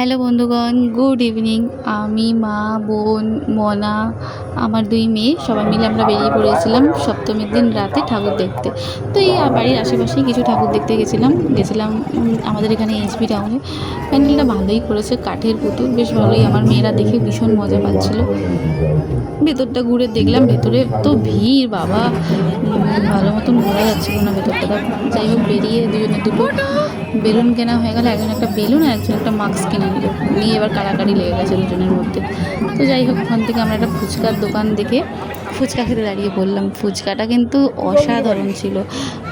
Hello বন্ধুগণ, good evening. আমি, মা, বোন, মনা, আমার 2 মেয়ে সবাই মিলে আমরা বেরিয়ে পড়েছিলাম সপ্তমীর দিন রাতে ঠাকুর দেখতে। তো এই বাড়ির আশেপাশেই কিছু ঠাকুর দেখতে গেছিলাম আমাদের এখানে এইচবি টাউনে। প্যান্ডেলটা ভালোই করেছে, কাঠের পুতুল, বেশ ভালোই। আমার মেয়েরা দেখে ভীষণ মজা পাচ্ছিল। ভেতরটা ঘুরে দেখলাম, ভেতরে তো ভিড় বাবা, ভালো মতন ঘোরা যাচ্ছিল না ভেতরটা। যাই হোক, বেরিয়ে দুজনে দুটো বেলুন কেনা হয়ে গেল। একজন একটা বেলুন আর একজন একটা মাস্ক কিনে নিয়ে এবার কাড়াকাড়ি লেগে গেছে দুজনের মধ্যে। তো যাই হোক, ওখান থেকে আমরা একটা ফুচকার দোকান দেখে ফুচকা খেতে দাঁড়িয়ে পড়লাম। ফুচকাটা কিন্তু অসাধারণ ছিল।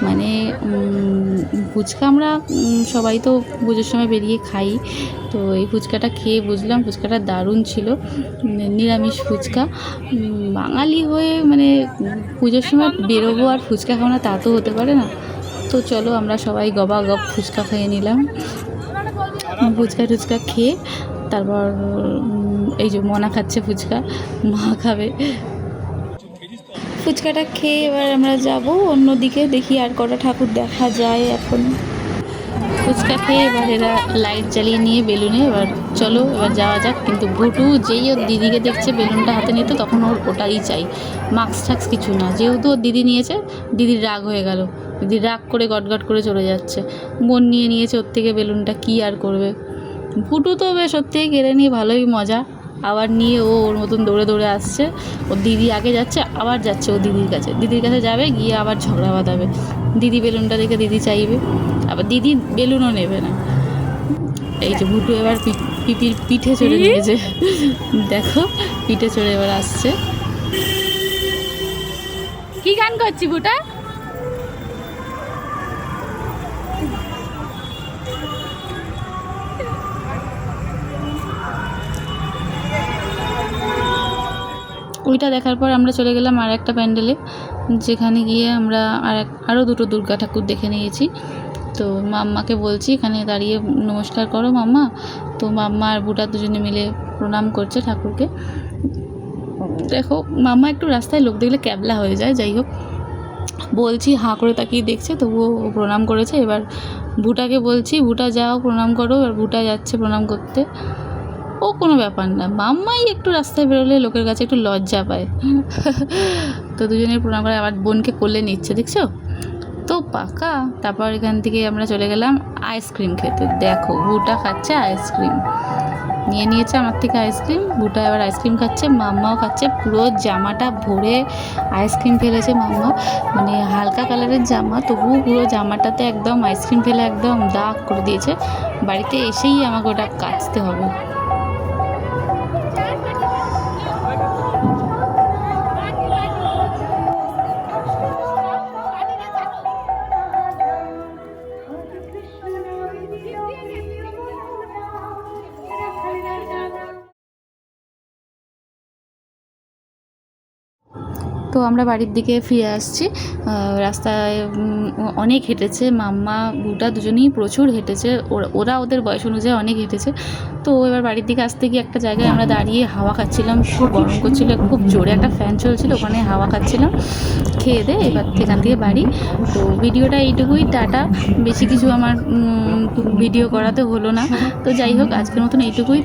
মানে ফুচকা আমরা সবাই তো পুজোর সময় বেরিয়ে খাই, তো এই ফুচকাটা খেয়ে বুঝলাম ফুচকাটা দারুণ ছিল। নিরামিষ ফুচকা। বাঙালি হয়ে মানে পুজোর সময় বেরোবো আর ফুচকা খাবো না, তা তো হতে পারে না। তো চলো আমরা সবাই গবাগপ ফুচকা খেয়ে নিলাম। ফুচকা খেয়ে তারপর এই যে মনা খাচ্ছে ফুচকা, মা খাবে। ফুচকাটা খেয়ে এবার আমরা যাব অন্যদিকে, দেখি আর কটা ঠাকুর দেখা যায়। এখন ফুচকা খেয়ে এবার এরা লাইট জ্বালিয়ে নিয়ে বেলুনে, এবার চলো এবার যাওয়া যাক। কিন্তু ভুটু যেই ওর দিদিকে দেখছে বেলুনটা হাতে নিতে, তখন ওর ওটাই চাই, মাস্ক টাক্স কিছু না। যেহেতু ওর দিদি নিয়েছে, দিদির রাগ হয়ে গেল, দিদি রাগ করে গটগট করে চলে যাচ্ছে। বোন নিয়েছে ওর থেকে বেলুনটা, কি আর করবে। ভুটু তো বেশ ওর থেকে কেড়ে নিয়ে ভালোই মজা, আবার নিয়ে ও ওর মতন দৌড়ে দৌড়ে আসছে। ওর দিদি আগে যাচ্ছে, আবার যাচ্ছে ও দিদির কাছে যাবে, গিয়ে আবার ঝগড়া বাঁধাবে। দিদি বেলুনটা দেখে দিদি চাইবে, আবার দিদি বেলুনও নেবে না। এই যে ভুটু এবার পিঠে চড়ে নিয়েছে, দেখো পিঠে চড়ে এবার আসছে। কি গান করছি ভুটা? ওইটা দেখার পর আমরা চলে গেলাম আর একটা প্যান্ডেলে, যেখানে গিয়ে আমরা আরও দুটো দুর্গা ঠাকুর দেখে নিয়েছি। তো মাম্মাকে বলছি এখানে দাঁড়িয়ে নমস্কার করো মাম্মা। তো মাম্মা আর বুটা দুজনে মিলে প্রণাম করছে ঠাকুরকে। দেখো মাম্মা একটু রাস্তায় লোক দেখলে ক্যাবলা হয়ে যায়। যাই হোক, বলছি হাঁ করে তাকিয়ে দেখছে, তবুও প্রণাম করেছে। এবার বুটাকে বলছি বুটা যাও প্রণাম করো, এবার বুটা যাচ্ছে প্রণাম করতে। ও কোনো ব্যাপার না, মাম্মাই একটু রাস্তায় বেরোলে লোকের কাছে একটু লজ্জা পায়। তো দুজনের প্রণাম করে আবার বোনকে কোলে নিচ্ছে, দেখছো তো পাকা। তারপর এখান থেকে আমরা চলে গেলাম আইসক্রিম খেতে। দেখো বুটা খাচ্ছে আইসক্রিম, নিয়েছে আমার থেকে আইসক্রিম। বুটা এবার আইসক্রিম খাচ্ছে, মাম্মাও খাচ্ছে। পুরো জামাটা ভরে আইসক্রিম ফেলেছে মাম্মা, মানে হালকা কালারের জামা, তবুও পুরো জামাটাতে একদম আইসক্রিম ফেলে একদম দাগ করে দিয়েছে। বাড়িতে এসেই আমাকে ওটা কাচতে হবে। তো আমরা বাড়ির দিকে ফিরে আসছি। রাস্তায় অনেক হেঁটেছে মাম্মা বুটা, দুজনেই প্রচুর হেঁটেছে। ওরা ওদের বয়স অনুযায়ী অনেক হেঁটেছে। তো এবার বাড়ির দিকে আসতে গিয়ে একটা জায়গায় আমরা দাঁড়িয়ে হাওয়া খাচ্ছিলাম, খুব গরম করছিল, খুব জোরে একটা ফ্যান চলছিল, ওখানে হাওয়া খাচ্ছিলাম। খেয়ে দে এবার এখান থেকে বাড়ি। তো ভিডিওটা এইটুকুই, টাটা। বেশি কিছু আমার ভিডিও করাতে হলো না। তো যাই হোক, আজকের মতন এইটুকুই।